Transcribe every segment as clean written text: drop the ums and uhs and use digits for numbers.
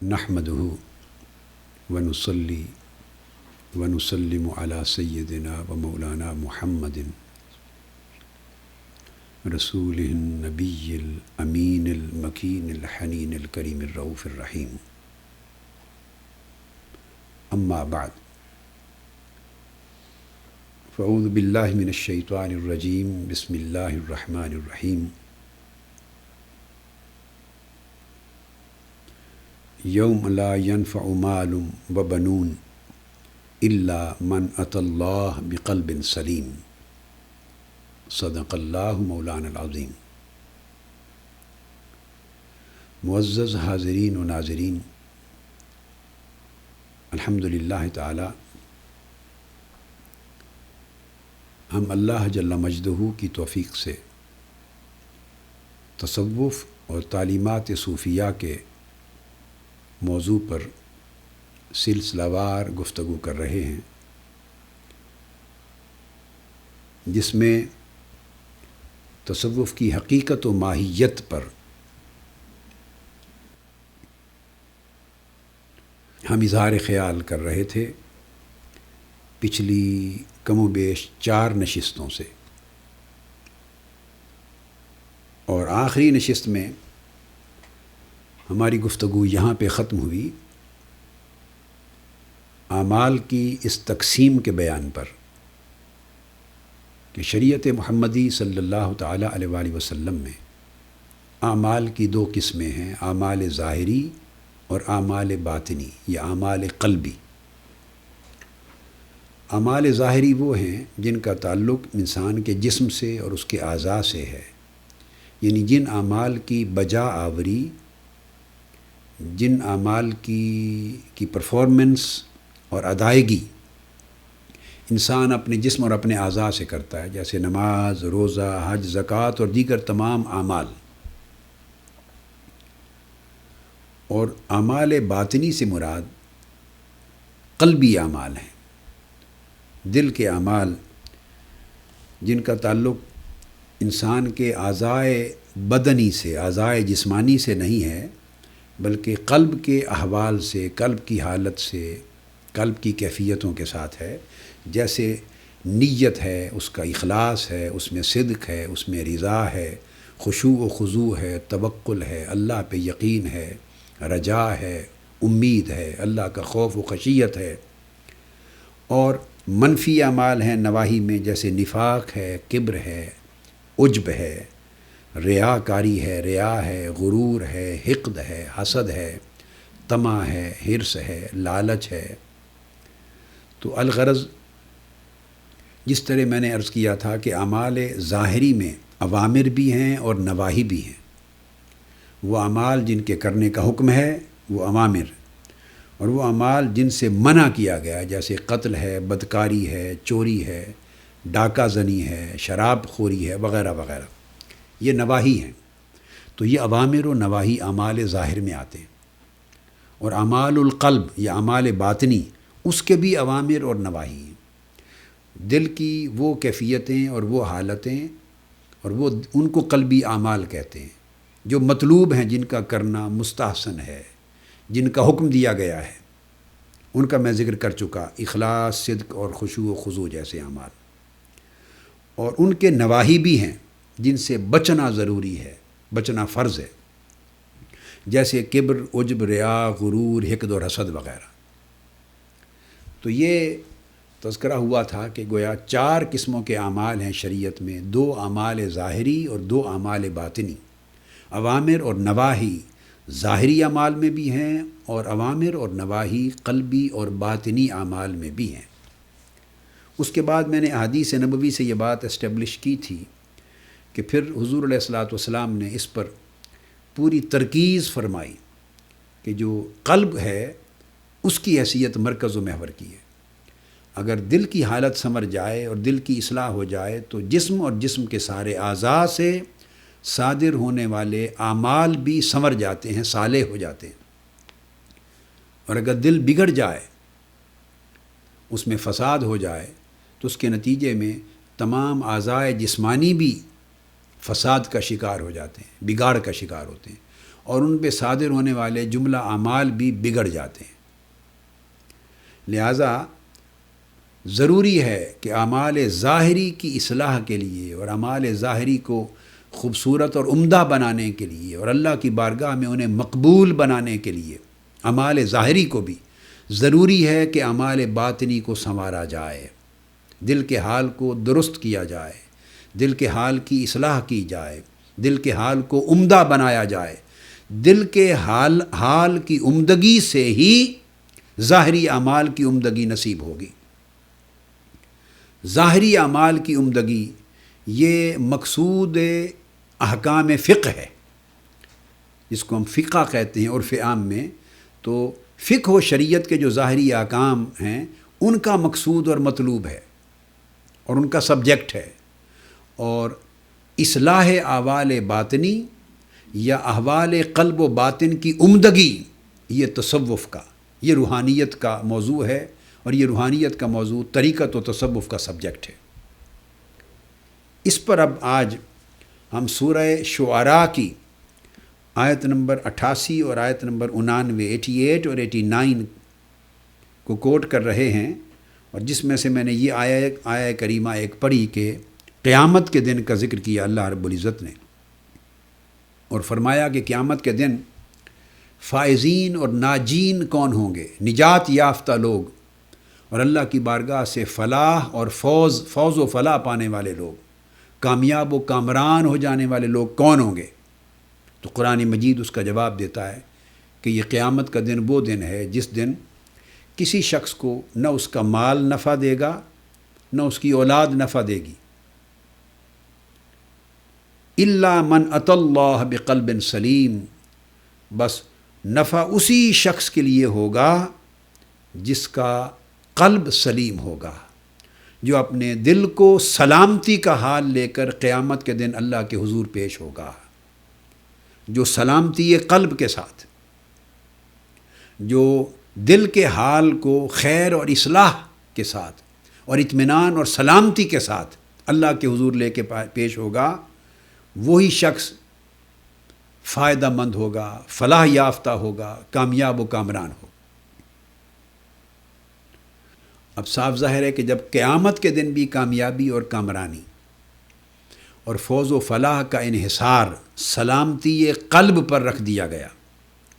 نحمده ونصلي ونسلم على سيدنا ومولانا محمد رسوله النبي الأمين المكين الحنين الكريم الرؤوف الرحيم. أما بعد، فأعوذ بالله من الشيطان الرجيم. بسم الله الرحمن الرحيم. يوم لا ينفع مال وبنون إلا من أتى الله بقلب سليم. صدق اللہ مولانا العظیم. معزز حاضرین و ناظرین، الحمدللہ تعالی ہم اللہ جل مجدہ کی توفیق سے تصوف اور تعلیمات صوفیہ کے موضوع پر سلسلہ وار گفتگو کر رہے ہیں، جس میں تصوف کی حقیقت و ماہیت پر ہم اظہار خیال کر رہے تھے پچھلی کم و بیش 4 نشستوں سے، اور آخری نشست میں ہماری گفتگو یہاں پہ ختم ہوئی اعمال کی اس تقسیم کے بیان پر کہ شریعت محمدی صلی اللہ تعالی علیہ وآلہ وسلم میں اعمال کی 2 قسمیں ہیں، اعمال ظاہری اور اعمال باطنی یا اعمال قلبی. اعمال ظاہری وہ ہیں جن کا تعلق انسان کے جسم سے اور اس کے اعضاء سے ہے، یعنی جن اعمال کی بجا آوری، جن اعمال کی پرفارمنس اور ادائیگی انسان اپنے جسم اور اپنے اعضاء سے کرتا ہے، جیسے نماز، روزہ، حج، زکوٰۃ اور دیگر تمام اعمال. اور اعمال باطنی سے مراد قلبی اعمال ہیں، دل کے اعمال جن کا تعلق انسان کے اعضائے بدنی سے، اعضائے جسمانی سے نہیں ہے، بلکہ قلب کے احوال سے، قلب کی حالت سے، قلب کی کیفیتوں کے ساتھ ہے. جیسے نیت ہے، اس کا اخلاص ہے، اس میں صدق ہے، اس میں رضا ہے، خشوع و خضوع ہے، توکل ہے، اللہ پہ یقین ہے، رجا ہے، امید ہے، اللہ کا خوف و خشیت ہے. اور منفی اعمال ہیں نواحی میں، جیسے نفاق ہے، کبر ہے، عجب ہے، ریاکاری ہے، ریا ہے، غرور ہے، حقد ہے، حسد ہے، طمع ہے، حرص ہے، لالچ ہے. تو الغرض جس طرح میں نے عرض کیا تھا کہ اعمال ظاہری میں اوامر بھی ہیں اور نواہی بھی ہیں. وہ اعمال جن کے کرنے کا حکم ہے وہ اوامر، اور وہ اعمال جن سے منع کیا گیا جیسے قتل ہے، بدکاری ہے، چوری ہے، ڈاکہ زنی ہے، شراب خوری ہے، وغیرہ وغیرہ، یہ نواہی ہیں. تو یہ اوامر و نواہی اعمال ظاہر میں آتے ہیں. اور اعمال القلب یا اعمال باطنی، اس کے بھی اوامر اور نواہی ہیں. دل کی وہ کیفیتیں اور وہ حالتیں، اور وہ ان کو قلبی اعمال کہتے ہیں جو مطلوب ہیں، جن کا کرنا مستحسن ہے، جن کا حکم دیا گیا ہے. ان کا میں ذکر کر چکا، اخلاص، صدق اور خشوع و خضوع جیسے اعمال. اور ان کے نواہی بھی ہیں جن سے بچنا ضروری ہے، بچنا فرض ہے، جیسے کبر، عجب، ریا، غرور، حقد اور حسد وغیرہ. تو یہ تذکرہ ہوا تھا کہ گویا 4 قسموں کے اعمال ہیں شریعت میں، 2 اعمال ظاہری اور 2 اعمال باطنی. اوامر اور نواہی ظاہری اعمال میں بھی ہیں، اور اوامر اور نواہی قلبی اور باطنی اعمال میں بھی ہیں. اس کے بعد میں نے احادیث نبوی سے یہ بات اسٹیبلش کی تھی کہ پھر حضور علیہ الصلاۃ والسلام نے اس پر پوری ترکیز فرمائی کہ جو قلب ہے اس کی حیثیت مرکز و محور کی ہے. اگر دل کی حالت سنور جائے اور دل کی اصلاح ہو جائے تو جسم اور جسم کے سارے اعضاء سے صادر ہونے والے اعمال بھی سنور جاتے ہیں، صالح ہو جاتے ہیں. اور اگر دل بگڑ جائے، اس میں فساد ہو جائے، تو اس کے نتیجے میں تمام اعضائے جسمانی بھی فساد کا شکار ہو جاتے ہیں، بگاڑ کا شکار ہوتے ہیں. اور ان پہ صادر ہونے والے جملہ اعمال بھی بگڑ جاتے ہیں۔ لہٰذا ضروری ہے کہ اعمال ظاہری کی اصلاح کے لیے اور اعمال ظاہری کو خوبصورت اور عمدہ بنانے کے لیے اور اللہ کی بارگاہ میں انہیں مقبول بنانے کے لیے اعمال ظاہری کو بھی ضروری ہے کہ اعمال باطنی کو سنوارا جائے، دل کے حال کو درست کیا جائے، دل کے حال کی اصلاح کی جائے، دل کے حال کو عمدہ بنایا جائے۔ دل کے حال کی عمدگی سے ہی ظاہری اعمال کی عمدگی نصیب ہوگی۔ ظاہری اعمال کی عمدگی یہ مقصود احکام فقہ ہے، جس کو ہم فقہ کہتے ہیں عرف عام میں۔ تو فقہ و شریعت کے جو ظاہری احکام ہیں ان کا مقصود اور مطلوب ہے اور ان کا سبجیکٹ ہے، اور اصلاح احوال باطنی یا احوال قلب و باطن کی عمدگی یہ تصوف کا، یہ روحانیت کا موضوع ہے، اور یہ روحانیت کا موضوع طریقت و تصوف کا سبجیکٹ ہے۔ اس پر اب آج ہم سورہ شعراء کی آیت نمبر 88 اور آیت نمبر 89 88 اور 89 کو کوٹ کر رہے ہیں، اور جس میں سے میں نے یہ آیہ کریمہ ایک پڑھی کہ قیامت کے دن کا ذکر کیا اللہ رب العزت نے، اور فرمایا کہ قیامت کے دن فائزین اور ناجین کون ہوں گے، نجات یافتہ لوگ اور اللہ کی بارگاہ سے فلاح اور فوز و فلاح پانے والے لوگ، کامیاب و کامران ہو جانے والے لوگ کون ہوں گے؟ تو قرآن مجید اس کا جواب دیتا ہے کہ یہ قیامت کا دن وہ دن ہے جس دن کسی شخص کو نہ اس کا مال نفع دے گا نہ اس کی اولاد نفع دے گی، الا من اتی اللہ بقلب سلیم، بس نفع اسی شخص کے لیے ہوگا جس کا قلب سلیم ہوگا، جو اپنے دل کو سلامتی کا حال لے کر قیامت کے دن اللہ کے حضور پیش ہوگا، جو سلامتی قلب کے ساتھ، جو دل کے حال کو خیر اور اصلاح کے ساتھ اور اطمینان اور سلامتی کے ساتھ اللہ کے حضور لے کے پیش ہوگا، وہی شخص فائدہ مند ہوگا، فلاح یافتہ ہوگا، کامیاب و کامران ہوگا۔ اب صاف ظاہر ہے کہ جب قیامت کے دن بھی کامیابی اور کامرانی اور فوز و فلاح کا انحصار سلامتی قلب پر رکھ دیا گیا،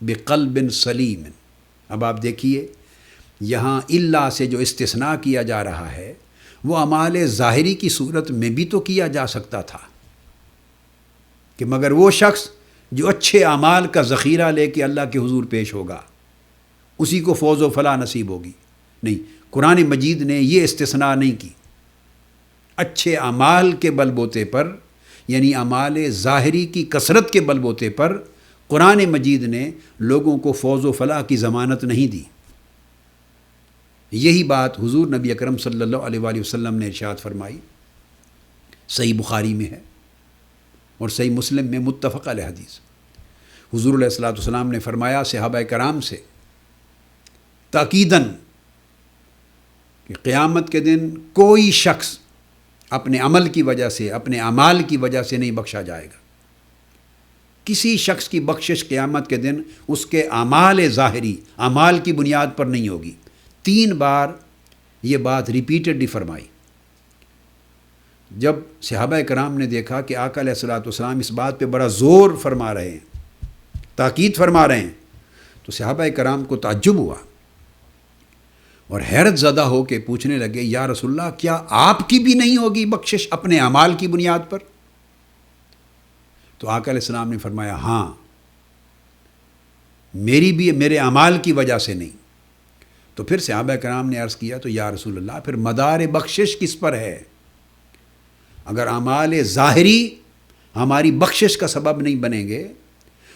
بقلب سلیم۔ اب آپ دیکھیے یہاں اللہ سے جو استثناء کیا جا رہا ہے وہ اعمال ظاہری کی صورت میں بھی تو کیا جا سکتا تھا کہ مگر وہ شخص جو اچھے اعمال کا ذخیرہ لے کے اللہ کے حضور پیش ہوگا اسی کو فوز و فلاح نصیب ہوگی۔ نہیں، قرآن مجید نے یہ استثناء نہیں کی۔ اچھے اعمال کے بل بوتے پر، یعنی اعمال ظاہری کی کثرت کے بل بوتے پر قرآن مجید نے لوگوں کو فوز و فلاح کی ضمانت نہیں دی۔ یہی بات حضور نبی اکرم صلی اللہ علیہ وآلہ وسلم نے ارشاد فرمائی، صحیح بخاری میں ہے اور صحیح مسلم میں متفق علیہ حدیث۔ حضور علیہ الصلوۃ والسلام نے فرمایا صحابہ کرام سے تاکیداً کہ قیامت کے دن کوئی شخص اپنے عمل کی وجہ سے، اپنے اعمال کی وجہ سے نہیں بخشا جائے گا۔ کسی شخص کی بخشش قیامت کے دن اس کے اعمال ظاہری، اعمال کی بنیاد پر نہیں ہوگی۔ 3 بار یہ بات ریپیٹڈلی فرمائی۔ جب صحابہ کرام نے دیکھا کہ آقا علیہ الصلوۃ والسلام اس بات پہ بڑا زور فرما رہے ہیں، تاکید فرما رہے ہیں، تو صحابہ کرام کو تعجب ہوا اور حیرت زدہ ہو کے پوچھنے لگے، یا رسول اللہ کیا آپ کی بھی نہیں ہوگی بخشش اپنے اعمال کی بنیاد پر؟ تو آقا علیہ السلام نے فرمایا ہاں، میری بھی میرے اعمال کی وجہ سے نہیں۔ تو پھر صحابہ کرام نے عرض کیا تو یا رسول اللہ پھر مدار بخشش کس پر ہے؟ اگر اعمال ظاہری ہماری بخشش کا سبب نہیں بنیں گے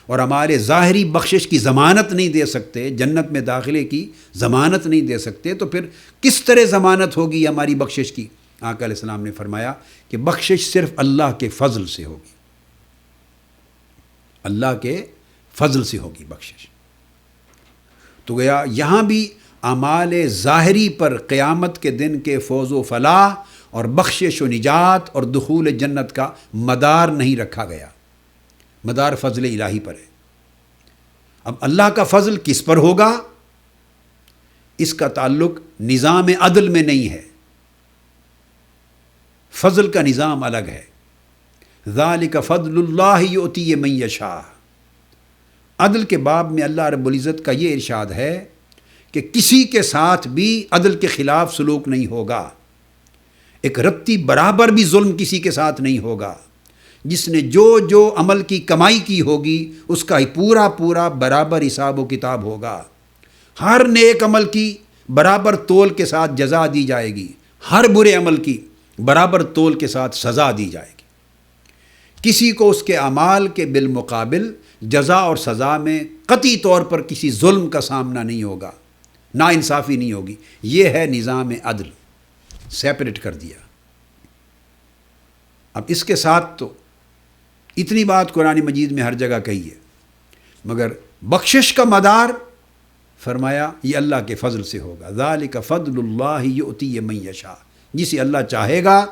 اور ہمارے ظاہری بخشش کی ضمانت نہیں دے سکتے، جنت میں داخلے کی ضمانت نہیں دے سکتے، تو پھر کس طرح ضمانت ہوگی ہماری بخشش کی؟ آقا علیہ السلام نے فرمایا کہ بخشش صرف اللہ کے فضل سے ہوگی، اللہ کے فضل سے ہوگی بخشش۔ تو گیا یہاں بھی اعمال ظاہری پر قیامت کے دن کے فوز و فلاح اور بخشش و نجات اور دخول جنت کا مدار نہیں رکھا گیا، مدار فضل الہی پر ہے۔ اب اللہ کا فضل کس پر ہوگا؟ اس کا تعلق نظام عدل میں نہیں ہے، فضل کا نظام الگ ہے۔ ذالک فضل اللہ یؤتی من یشاء۔ عدل کے باب میں اللہ رب العزت کا یہ ارشاد ہے کہ کسی کے ساتھ بھی عدل کے خلاف سلوک نہیں ہوگا، ایک رتی برابر بھی ظلم کسی کے ساتھ نہیں ہوگا۔ جس نے جو عمل کی کمائی کی ہوگی اس کا پورا پورا برابر حساب و کتاب ہوگا، ہر نیک عمل کی برابر تول کے ساتھ جزا دی جائے گی، ہر برے عمل کی برابر تول کے ساتھ سزا دی جائے گی۔ کسی کو اس کے اعمال کے بالمقابل جزا اور سزا میں قطعی طور پر کسی ظلم کا سامنا نہیں ہوگا، ناانصافی نہیں ہوگی۔ یہ ہے نظام عدل، سیپریٹ کر دیا۔ اب اس کے ساتھ تو اتنی بات قرآن مجید میں ہر جگہ کہی ہے، مگر بخشش کا مدار فرمایا یہ اللہ کے فضل سے ہوگا۔ ذالک فضل اللہ یؤتی من یشاء، جسے اللہ چاہے گا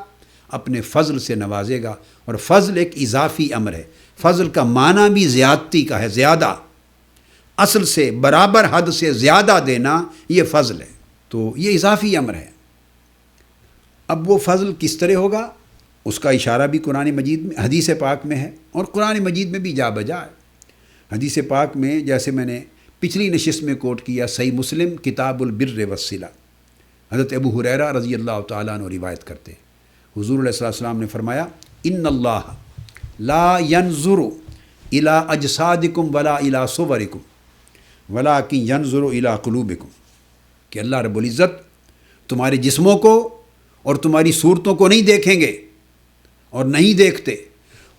اپنے فضل سے نوازے گا۔ اور فضل ایک اضافی امر ہے، فضل کا معنی بھی زیادتی کا ہے، زیادہ، اصل سے برابر حد سے زیادہ دینا یہ فضل ہے، تو یہ اضافی امر ہے۔ اب وہ فضل کس طرح ہوگا اس کا اشارہ بھی قرآن مجید میں، حدیث پاک میں ہے، اور قرآن مجید میں بھی جا بجا ہے۔ حدیث پاک میں جیسے میں نے پچھلی نشست میں کوٹ کیا، صحیح مسلم کتاب البر والصلہ، حضرت ابو ہریرہ رضی اللہ تعالیٰ عنہ روایت کرتے ہیں، حضور علیہ السلام نے فرمایا ان اللہ لا ينظر الى اجسادکم ولا الى صورکم ولکن ينظر الى قلوبکم، کہ اللہ رب العزت تمہارے جسموں کو اور تمہاری صورتوں کو نہیں دیکھیں گے اور نہیں دیکھتے،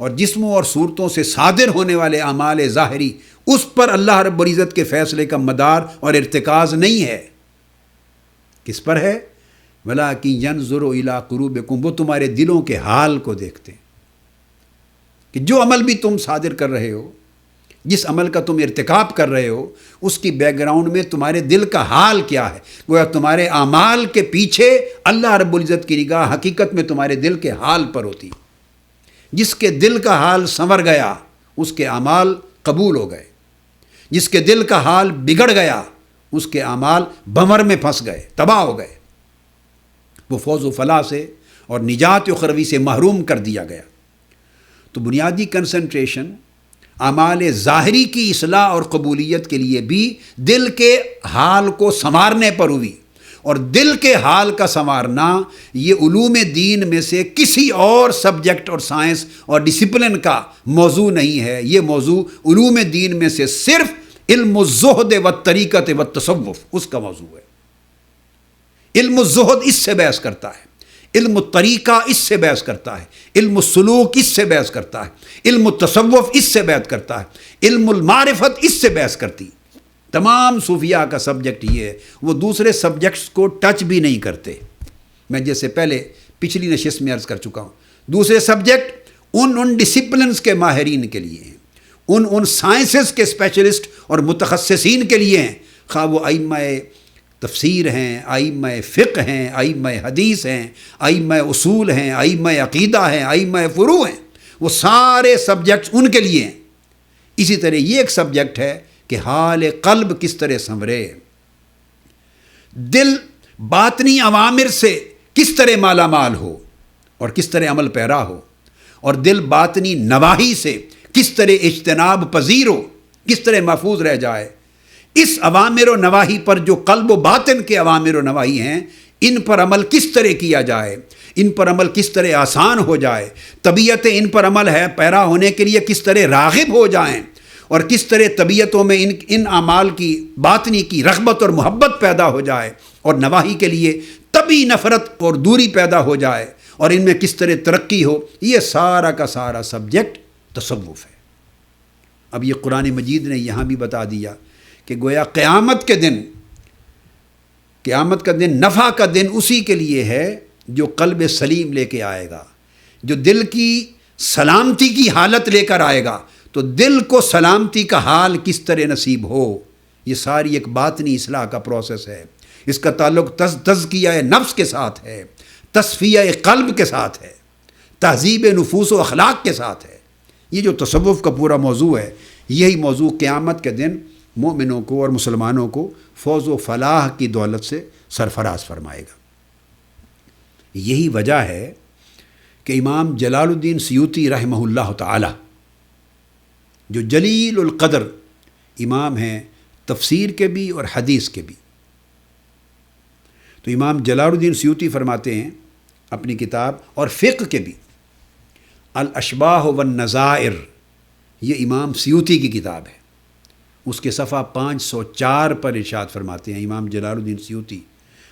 اور جسموں اور صورتوں سے صادر ہونے والے اعمال ظاہری اس پر اللہ رب العزت کے فیصلے کا مدار اور ارتکاز نہیں ہے۔ کس پر ہے؟ وَلَٰكِن يَنظُرُ إِلَىٰ قُلُوبِكُمْ، وہ تمہارے دلوں کے حال کو دیکھتے ہیں کہ جو عمل بھی تم صادر کر رہے ہو، جس عمل کا تم ارتکاب کر رہے ہو، اس کی بیک گراؤنڈ میں تمہارے دل کا حال کیا ہے۔ گویا تمہارے اعمال کے پیچھے اللہ رب العزت کی نگاہ حقیقت میں تمہارے دل کے حال پر ہوتی۔ جس کے دل کا حال سنور گیا اس کے اعمال قبول ہو گئے، جس کے دل کا حال بگڑ گیا اس کے اعمال بھنور میں پھنس گئے، تباہ ہو گئے، وہ فوز و فلاح سے اور نجات اخروی سے محروم کر دیا گیا۔ تو بنیادی کنسنٹریشن اعمال ظاہری کی اصلاح اور قبولیت کے لیے بھی دل کے حال کو سنوارنے پر ہوئی، اور دل کے حال کا سنوارنا یہ علوم دین میں سے کسی اور سبجیکٹ اور سائنس اور ڈسپلن کا موضوع نہیں ہے، یہ موضوع علوم دین میں سے صرف علم الزہد و طریقت و تصوف اس کا موضوع ہے۔ علم الزہد اس سے بحث کرتا ہے، علم الطریقہ اس سے بحث کرتا ہے، علم السلوک اس سے بحث کرتا ہے، علم التصوف اس سے بحث کرتا ہے، علم المعرفت اس سے بحث کرتی۔ تمام صوفیاء کا سبجیکٹ یہ ہے، وہ دوسرے سبجیکٹس کو ٹچ بھی نہیں کرتے۔ میں جیسے پہلے پچھلی نشست میں عرض کر چکا ہوں، دوسرے سبجیکٹ ان ڈسپلنس کے ماہرین کے لیے ہیں، ان سائنسز کے اسپیشلسٹ اور متخصصین کے لیے ہیں، خواہ وہ ائمہ تفسیر ہیں، ائمہ فقہ ہیں، ائمہ حدیث ہیں، ائمہ اصول ہیں، ائمہ عقیدہ ہیں، ائمہ فروع ہیں، وہ سارے سبجیکٹس ان کے لیے ہیں۔ اسی طرح یہ ایک سبجیکٹ ہے کہ حال قلب کس طرح سنورے، دل باطنی عوامر سے کس طرح مالا مال ہو اور کس طرح عمل پیرا ہو، اور دل باطنی نواہی سے کس طرح اجتناب پذیر ہو، کس طرح محفوظ رہ جائے۔ اس عوامر و نواہی پر جو قلب و باطن کے عوامر و نواہی ہیں، ان پر عمل کس طرح کیا جائے، ان پر عمل کس طرح آسان ہو جائے، طبیعتیں ان پر عمل ہے پیرا ہونے کے لیے کس طرح راغب ہو جائیں، اور کس طرح طبیعتوں میں ان اعمال کی باطنی کی رغبت اور محبت پیدا ہو جائے، اور نواہی کے لیے طبی نفرت اور دوری پیدا ہو جائے، اور ان میں کس طرح ترقی ہو، یہ سارا کا سارا سبجیکٹ تصوف ہے۔ اب یہ قرآن مجید نے یہاں بھی بتا دیا کہ گویا قیامت کا دن نفع کا دن اسی کے لیے ہے جو قلب سلیم لے کے آئے گا، جو دل کی سلامتی کی حالت لے کر آئے گا۔ تو دل کو سلامتی کا حال کس طرح نصیب ہو، یہ ساری ایک باطنی اصلاح کا پروسیس ہے۔ اس کا تعلق تزکیہ نفس کے ساتھ ہے، تصفیہ قلب کے ساتھ ہے، تہذیب نفوس و اخلاق کے ساتھ ہے۔ یہ جو تصوف کا پورا موضوع ہے، یہی موضوع قیامت کے دن مومنوں کو اور مسلمانوں کو فوز و فلاح کی دولت سے سرفراز فرمائے گا۔ یہی وجہ ہے کہ امام جلال الدین سیوطی رحمہ اللہ تعالی، جو جلیل القدر امام ہیں تفسیر کے بھی اور حدیث کے بھی، تو امام جلال الدین سیوطی فرماتے ہیں اپنی کتاب اور فقہ کے بھی، الاشباح والنظائر، یہ امام سیوطی کی کتاب ہے، اس کے صفحہ 504 پر ارشاد فرماتے ہیں امام جلال الدین سیوطی،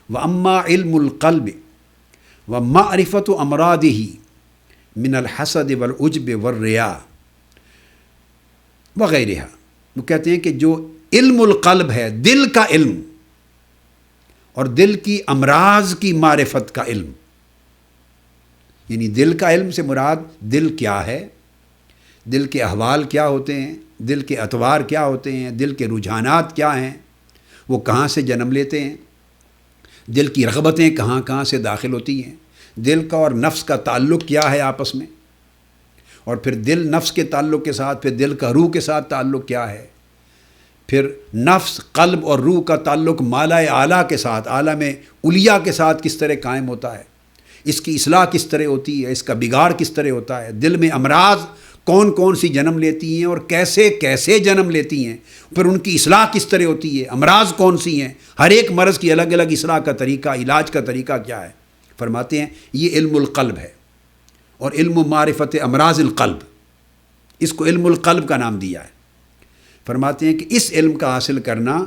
وَأَمَّا عِلْمُ الْقَلْبِ وَمَعْرِفَةُ أَمْرَادِهِ مِنَ الْحَسَدِ وَالْعُجْبِ وَالرِّيَاءِ وغیرہ۔ وہ کہتے ہیں کہ جو علم القلب ہے، دل کا علم، اور دل کی امراض کی معرفت کا علم، یعنی دل کا علم سے مراد دل کیا ہے، دل کے احوال کیا ہوتے ہیں، دل کے اطوار کیا ہوتے ہیں، دل کے رجحانات کیا ہیں، وہ کہاں سے جنم لیتے ہیں، دل کی رغبتیں کہاں کہاں سے داخل ہوتی ہیں، دل کا اور نفس کا تعلق کیا ہے آپس میں، اور پھر دل نفس کے تعلق کے ساتھ پھر دل کا روح کے ساتھ تعلق کیا ہے، پھر نفس قلب اور روح کا تعلق مالائے اعلیٰ کے ساتھ، عالم علیٰ کے ساتھ کس طرح قائم ہوتا ہے، اس کی اصلاح کس طرح ہوتی ہے، اس کا بگاڑ کس طرح ہوتا ہے، دل میں امراض کون کون سی جنم لیتی ہیں اور کیسے کیسے جنم لیتی ہیں، پھر ان کی اصلاح کس طرح ہوتی ہے، امراض کون سی ہیں، ہر ایک مرض کی الگ الگ اصلاح کا طریقہ، علاج کا طریقہ کیا ہے، فرماتے ہیں یہ علم القلب ہے، اور علم معرفت امراض القلب، اس کو علم القلب کا نام دیا ہے۔ فرماتے ہیں کہ اس علم کا حاصل کرنا،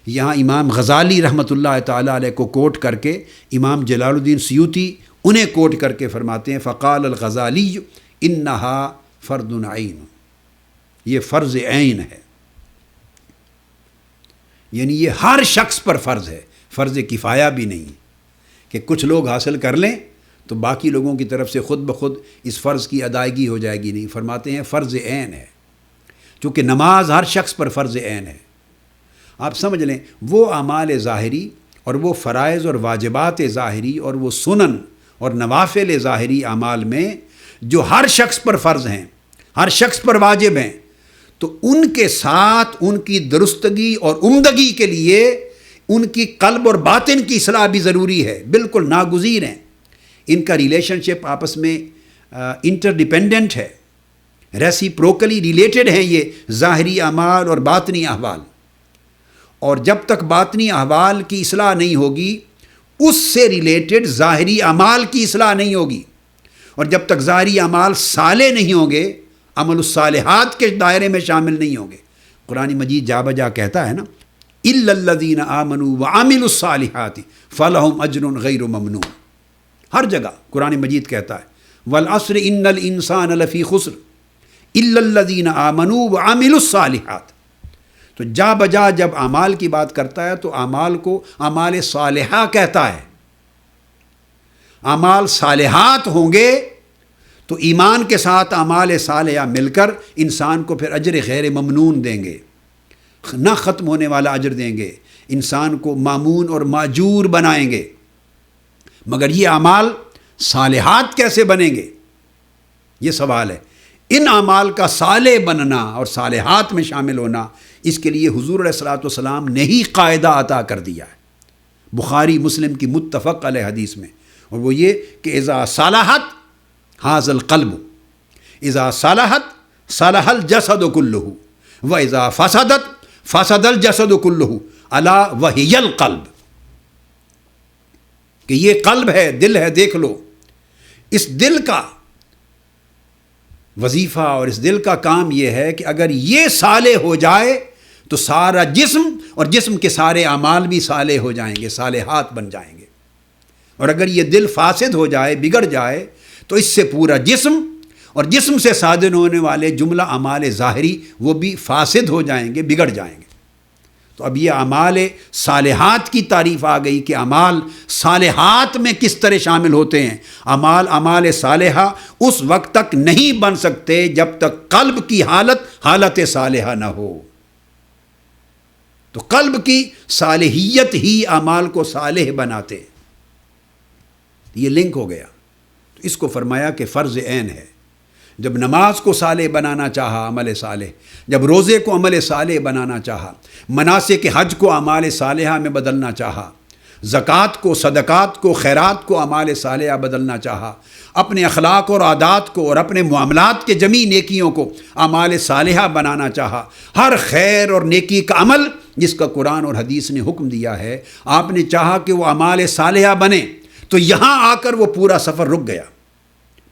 یہاں امام غزالی رحمۃ اللہ تعالیٰ علیہ کو کوٹ کر کے امام جلال الدین سیوطی انہیں کوٹ کر کے فرماتے ہیں فقال الغزالی انہا فرض عین، یہ فرض عین ہے، یعنی یہ ہر شخص پر فرض ہے، فرض کفایہ بھی نہیں کہ کچھ لوگ حاصل کر لیں تو باقی لوگوں کی طرف سے خود بخود اس فرض کی ادائیگی ہو جائے گی، نہیں، فرماتے ہیں فرض عین ہے، چونکہ نماز ہر شخص پر فرض عین ہے۔ آپ سمجھ لیں وہ اعمال ظاہری اور وہ فرائض اور واجبات ظاہری اور وہ سنن اور نوافل ظاہری اعمال میں جو ہر شخص پر فرض ہیں، ہر شخص پر واجب ہیں، تو ان کے ساتھ ان کی درستگی اور عمدگی کے لیے ان کی قلب اور باطن کی اصلاح بھی ضروری ہے، بالکل ناگزیر ہیں، ان کا ریلیشن شپ آپس میں انٹر ڈیپینڈنٹ ہے، ریسیپروکلی ریلیٹڈ ہیں یہ ظاہری اعمال اور باطنی احوال، اور جب تک باطنی احوال کی اصلاح نہیں ہوگی اس سے ریلیٹڈ ظاہری اعمال کی اصلاح نہیں ہوگی، اور جب تک ظاہری اعمال صالح نہیں ہوں گے، عمل الصالحات کے دائرے میں شامل نہیں ہوں گے۔ قرآن مجید جا بجا کہتا ہے نا الا الذین آمنوا وعملوا الصالحات فلہم اجر غیر ممنون، ہر جگہ قرآن مجید کہتا ہے والعصر ان الانسان لفی خسر الا الذین آمنوا وعملوا الصالحات۔ تو جا بجا جب اعمال کی بات کرتا ہے تو اعمال کو اعمال صالحہ کہتا ہے، اعمال صالحات ہوں گے تو ایمان کے ساتھ اعمال صالحہ مل کر انسان کو پھر اجر غیر ممنون دیں گے، نہ ختم ہونے والا اجر دیں گے، انسان کو مامون اور ماجور بنائیں گے۔ مگر یہ اعمال صالحات کیسے بنیں گے، یہ سوال ہے۔ ان اعمال کا صالح بننا اور صالحات میں شامل ہونا، اس کے لیے حضور علیہ الصلوۃ والسلام نے ہی قاعدہ عطا کر دیا ہے، بخاری مسلم کی متفق علیہ حدیث میں، اور وہ یہ کہ اذا صلحت ھذا القلب، اذا صلحت صلح الجسد کلہ واذا فسدت فسد الجسد کلہ الا وہی القلب، کہ یہ قلب ہے، دل ہے، دیکھ لو، اس دل کا وظیفہ اور اس دل کا کام یہ ہے کہ اگر یہ صالح ہو جائے تو سارا جسم اور جسم کے سارے اعمال بھی صالح ہو جائیں گے، صالحات بن جائیں گے، اور اگر یہ دل فاسد ہو جائے، بگڑ جائے، تو اس سے پورا جسم اور جسم سے صادر ہونے والے جملہ اعمال ظاہری وہ بھی فاسد ہو جائیں گے، بگڑ جائیں گے۔ تو اب یہ اعمال صالحات کی تعریف آ گئی کہ اعمال صالحات میں کس طرح شامل ہوتے ہیں۔ اعمال صالحہ اس وقت تک نہیں بن سکتے جب تک قلب کی حالت صالحہ نہ ہو۔ تو قلب کی صالحیت ہی اعمال کو صالح بناتے، یہ لنک ہو گیا۔ تو اس کو فرمایا کہ فرض عین ہے، جب نماز کو صالح بنانا چاہا عمل صالح، جب روزے کو عمل صالح بنانا چاہا، مناسک حج کو اعمال صالحہ میں بدلنا چاہا، زکوٰۃ کو، صدقات کو، خیرات کو اعمال صالحہ بدلنا چاہا، اپنے اخلاق اور عادات کو اور اپنے معاملات کے جمی نیکیوں کو اعمال صالحہ بنانا چاہا، ہر خیر اور نیکی کا عمل جس کا قرآن اور حدیث نے حکم دیا ہے، آپ نے چاہا کہ وہ اعمال صالحہ بنے، تو یہاں آ کر وہ پورا سفر رک گیا،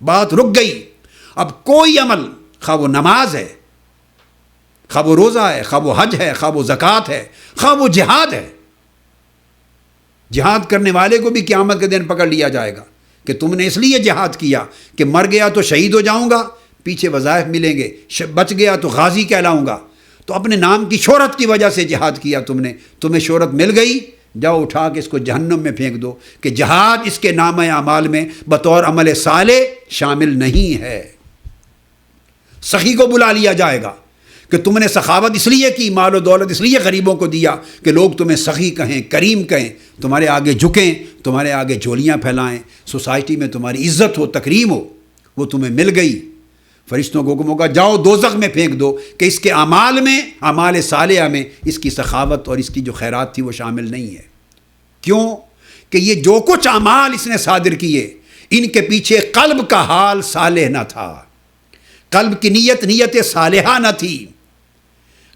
بات رک گئی۔ اب کوئی عمل، خواہ وہ نماز ہے، خواہ وہ روزہ ہے، خواہ وہ حج ہے، خواہ وہ زکوٰۃ ہے، خواہ وہ جہاد ہے، جہاد کرنے والے کو بھی قیامت کے دن پکڑ لیا جائے گا کہ تم نے اس لیے جہاد کیا کہ مر گیا تو شہید ہو جاؤں گا، پیچھے وظائف ملیں گے، بچ گیا تو غازی کہلاؤں گا، تو اپنے نام کی شہرت کی وجہ سے جہاد کیا تم نے، تمہیں شہرت مل گئی، جاؤ اٹھا کے اس کو جہنم میں پھینک دو کہ جہاد اس کے نامہ اعمال میں بطور عمل صالح شامل نہیں ہے۔ سخی کو بلا لیا جائے گا کہ تم نے سخاوت اس لیے کی، مال و دولت اس لیے غریبوں کو دیا کہ لوگ تمہیں سخی کہیں، کریم کہیں، تمہارے آگے جھکیں، تمہارے آگے جھولیاں پھیلائیں، سوسائٹی میں تمہاری عزت ہو، تکریم ہو، وہ تمہیں مل گئی۔ فرشتوں کو حکم ہوگا جاؤ دوزخ میں پھینک دو کہ اس کے اعمال میں، اعمال صالحہ میں اس کی سخاوت اور اس کی جو خیرات تھی وہ شامل نہیں ہے۔ کیوں؟ کہ یہ جو کچھ اعمال اس نے صادر کیے، ان کے پیچھے قلب کا حال صالح نہ تھا، قلب کی نیت صالحہ نہ تھی،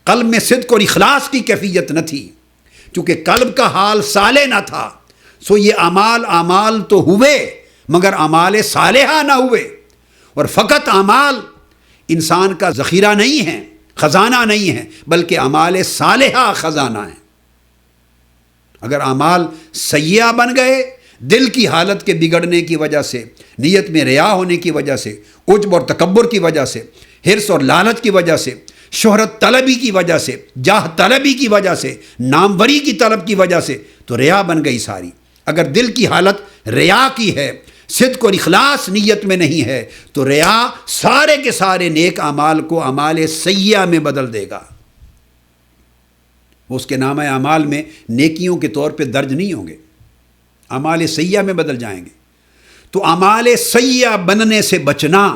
قلب میں صدق اور اخلاص کی کیفیت نہ تھی۔ چونکہ قلب کا حال صالح نہ تھا، سو یہ اعمال تو ہوئے مگر اعمال صالحہ نہ ہوئے۔ اور فقط اعمال انسان کا ذخیرہ نہیں ہے، خزانہ نہیں ہے، بلکہ اعمال صالحہ خزانہ ہیں۔ اگر اعمال سیئہ بن گئے، دل کی حالت کے بگڑنے کی وجہ سے، نیت میں ریا ہونے کی وجہ سے، عجب اور تکبر کی وجہ سے، حرص اور لالچ کی وجہ سے، شہرت طلبی کی وجہ سے، جاہ طلبی کی وجہ سے، ناموری کی طلب کی وجہ سے، تو ریا بن گئی ساری۔ اگر دل کی حالت ریا کی ہے، صدق اور اخلاص نیت میں نہیں ہے، تو ریا سارے کے سارے نیک اعمال کو اعمال سیئہ میں بدل دے گا، وہ اس کے نامہ اعمال میں نیکیوں کے طور پہ درج نہیں ہوں گے، اعمال سیئہ میں بدل جائیں گے۔ تو اعمال سیئہ بننے سے بچنا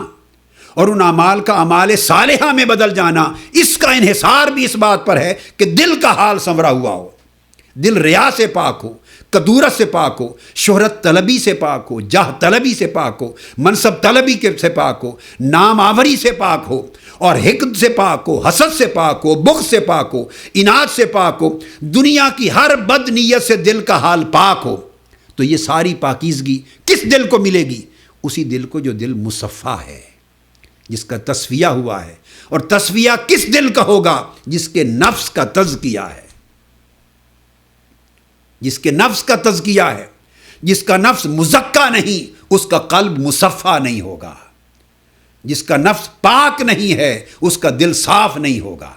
اور ان اعمال کا اعمال صالحہ میں بدل جانا، اس کا انحصار بھی اس بات پر ہے کہ دل کا حال سنورا ہوا ہو، دل ریا سے پاک ہو، کدورت سے پاک ہو، شہرت طلبی سے پاک ہو، جاہ طلبی سے پاک ہو، منصب طلبی سے پاک ہو، نام آوری سے پاک ہو، اور حقد سے پاک ہو، حسد سے پاک ہو، بغض سے پاک ہو، اناد سے پاک ہو، دنیا کی ہر بد نیت سے دل کا حال پاک ہو۔ تو یہ ساری پاکیزگی کس دل کو ملے گی؟ اسی دل کو جو دل مصفا ہے، جس کا تصفیہ ہوا ہے۔ اور تصفیہ کس دل کا ہوگا؟ جس کے نفس کا تزکیہ ہے، جس کے نفس کا تزکیہ ہے، جس کا نفس مزکا نہیں، اس کا قلب مصفا نہیں ہوگا، جس کا نفس پاک نہیں ہے، اس کا دل صاف نہیں ہوگا۔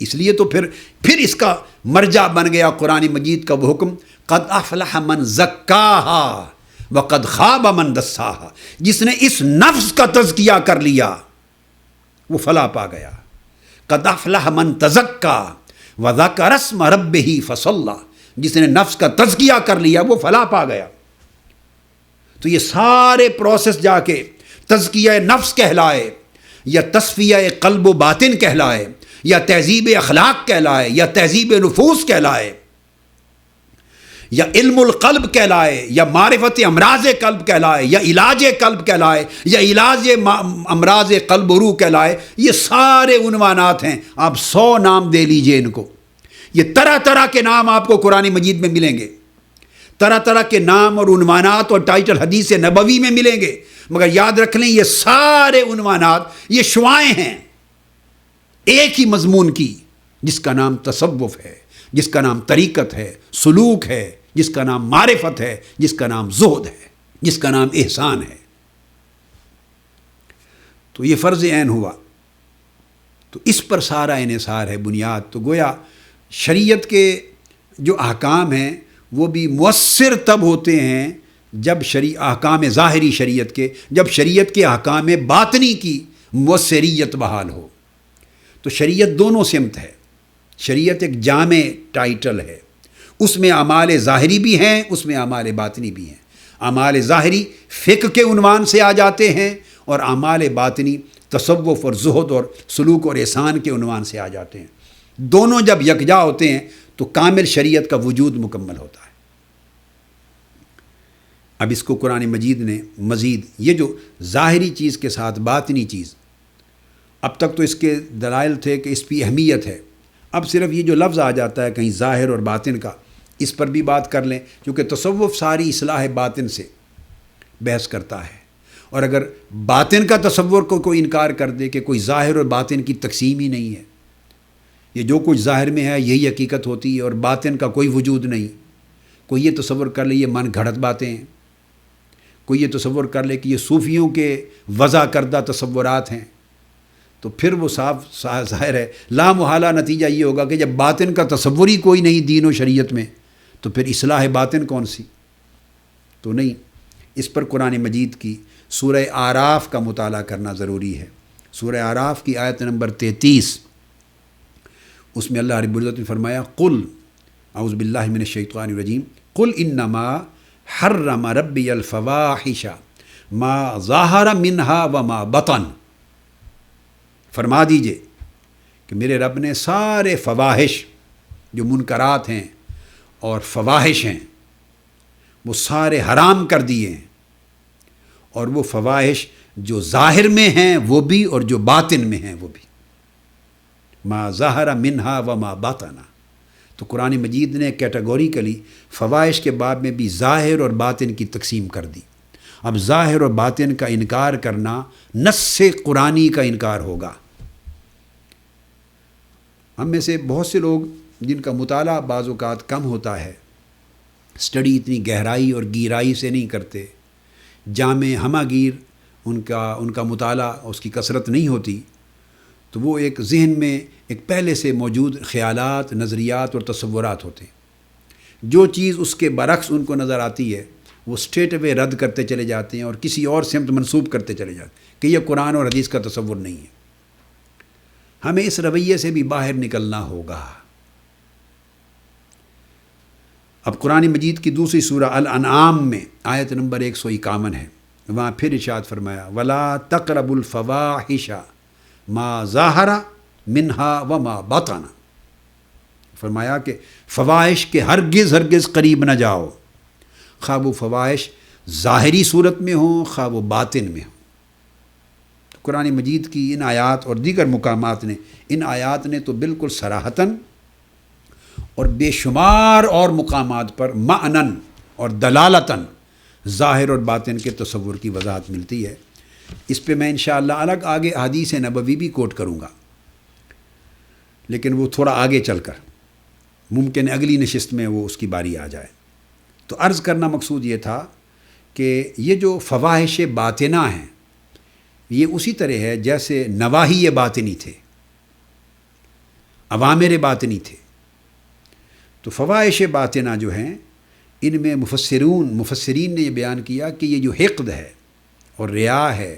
اس لیے تو پھر اس کا مرجع بن گیا قرآن مجید کا وہ حکم، قد افلح من زکاہا وقد خاب من دساہا، جس نے اس نفس کا تزکیہ کر لیا وہ فلاح پا گیا۔ قد افلح من تزکا وذکر اسم ربہ فصلی، جس نے نفس کا تزکیہ کر لیا وہ فلاح پا گیا۔ تو یہ سارے پروسیس جا کے تزکیہ نفس کہلائے، یا تصفیہ قلب و باطن کہلائے، یا تہذیب اخلاق کہلائے، یا تہذیب نفوس کہلائے، یا علم القلب کہلائے، یا معرفت امراض قلب کہلائے، یا علاج قلب کہلائے، یا علاج امراض قلب و روح کہلائے، یہ سارے عنوانات ہیں۔ آپ 100 نام دے لیجئے ان کو، یہ طرح طرح کے نام آپ کو قرآن مجید میں ملیں گے، طرح طرح کے نام اور عنوانات اور ٹائٹل حدیث نبوی میں ملیں گے، مگر یاد رکھ لیں یہ سارے عنوانات یہ شعائیں ہیں ایک ہی مضمون کی، جس کا نام تصوف ہے، جس کا نام طریقت ہے، سلوک ہے، جس کا نام معرفت ہے، جس کا نام زہد ہے، جس کا نام احسان ہے۔ تو یہ فرض عین ہوا، تو اس پر سارا انحصار ہے، بنیاد۔ تو گویا شریعت کے جو احکام ہیں وہ بھی مؤثر تب ہوتے ہیں جب احکام ظاہری شریعت کے، جب شریعت کے احکام باطنی کی مؤثریت بحال ہو۔ تو شریعت دونوں سمت ہے، شریعت ایک جامع ٹائٹل ہے، اس میں اعمال ظاہری بھی ہیں، اس میں اعمال باطنی بھی ہیں۔ اعمال ظاہری فقہ کے عنوان سے آ جاتے ہیں اور اعمال باطنی تصوف اور زہد اور سلوک اور احسان کے عنوان سے آ جاتے ہیں۔ دونوں جب یکجا ہوتے ہیں تو کامل شریعت کا وجود مکمل ہوتا ہے۔ اب اس کو قرآن مجید نے مزید یہ جو ظاہری چیز کے ساتھ باطنی چیز، اب تک تو اس کے دلائل تھے کہ اس کی اہمیت ہے، اب صرف یہ جو لفظ آ جاتا ہے کہیں ظاہر اور باطن کا، اس پر بھی بات کر لیں، کیونکہ تصوف ساری اصلاح باطن سے بحث کرتا ہے، اور اگر باطن کا تصور کو کوئی انکار کر دے کہ کوئی ظاہر اور باطن کی تقسیم ہی نہیں ہے، یہ جو کچھ ظاہر میں ہے یہی حقیقت ہوتی ہے اور باطن کا کوئی وجود نہیں، کوئی یہ تصور کر لے یہ من گھڑت باتیں ہیں، کوئی یہ تصور کر لے کہ یہ صوفیوں کے وضع کردہ تصورات ہیں، تو پھر وہ صاف ظاہر ہے لا محالہ نتیجہ یہ ہوگا کہ جب باطن کا تصور ہی کوئی نہیں دین و شریعت میں، تو پھر اصلاح باطن کون سی؟ تو نہیں، اس پر قرآن مجید کی سورہ اعراف کا مطالعہ کرنا ضروری ہے۔ سورہ اعراف کی آیت نمبر 33، اس میں اللہ رب العزت نے فرمایا قل اعوذ باللہ من الشیطان الرجیم قل انما حرم ربی الفواحش ما ظاہر منہا وما بطن، فرما دیجئے کہ میرے رب نے سارے فواحش جو منکرات ہیں اور فواحش ہیں وہ سارے حرام کر دیے ہیں، اور وہ فواحش جو ظاہر میں ہیں وہ بھی اور جو باطن میں ہیں وہ بھی، ما ظاہر منہا وما بطن۔ تو قرآن مجید نے کیٹیگوریکلی فواحش کے باب میں بھی ظاہر اور باطن کی تقسیم کر دی۔ اب ظاہر اور باطن کا انکار کرنا نص قرآنی کا انکار ہوگا۔ ہم میں سے بہت سے لوگ جن کا مطالعہ بعض اوقات کم ہوتا ہے، اسٹڈی اتنی گہرائی اور گہرائی سے نہیں کرتے، جامع ہمہ گیر ان کا مطالعہ اس کی کثرت نہیں ہوتی، تو وہ ایک ذہن میں ایک پہلے سے موجود خیالات، نظریات اور تصورات ہوتے ہیں۔ جو چیز اس کے برعکس ان کو نظر آتی ہے وہ اسٹریٹ اوے رد کرتے چلے جاتے ہیں اور کسی اور سمت منسوب کرتے چلے جاتے ہیں کہ یہ قرآن اور حدیث کا تصور نہیں ہے۔ ہمیں اس رویے سے بھی باہر نکلنا ہوگا۔ اب قرآن مجید کی دوسری سورہ الانعام میں آیت نمبر 151 ہے، وہاں پھر ارشاد فرمایا وَلَا تَقْرَبُوا الْفَوَاحِشَ مَا ظَاہَرَ مِنْهَا وَمَا بَطَنَ، فرمایا کہ فواحش کے ہرگز قریب نہ جاؤ، خواہ وہ فواحش ظاہری صورت میں ہوں خواہ وہ باطن میں ہوں۔ قرآن مجید کی ان آیات اور دیگر مقامات نے، ان آیات نے تو بالکل صراحتاً اور بے شمار اور مقامات پر معنن اور دلالتاً ظاہر اور باطن کے تصور کی وضاحت ملتی ہے۔ اس پہ میں انشاءاللہ الگ آگے حدیث نبوی بھی کوٹ کروں گا، لیکن وہ تھوڑا آگے چل کر، ممکن ہے اگلی نشست میں وہ اس کی باری آ جائے۔ تو عرض کرنا مقصود یہ تھا کہ یہ جو فواحش باطنہ ہیں یہ اسی طرح ہے جیسے نواہی باطنی تھے، اوامر باطنی تھے۔ تو فواحش باطنہ جو ہیں ان میں مفسرین نے یہ بیان کیا کہ یہ جو حقد ہے اور ریا ہے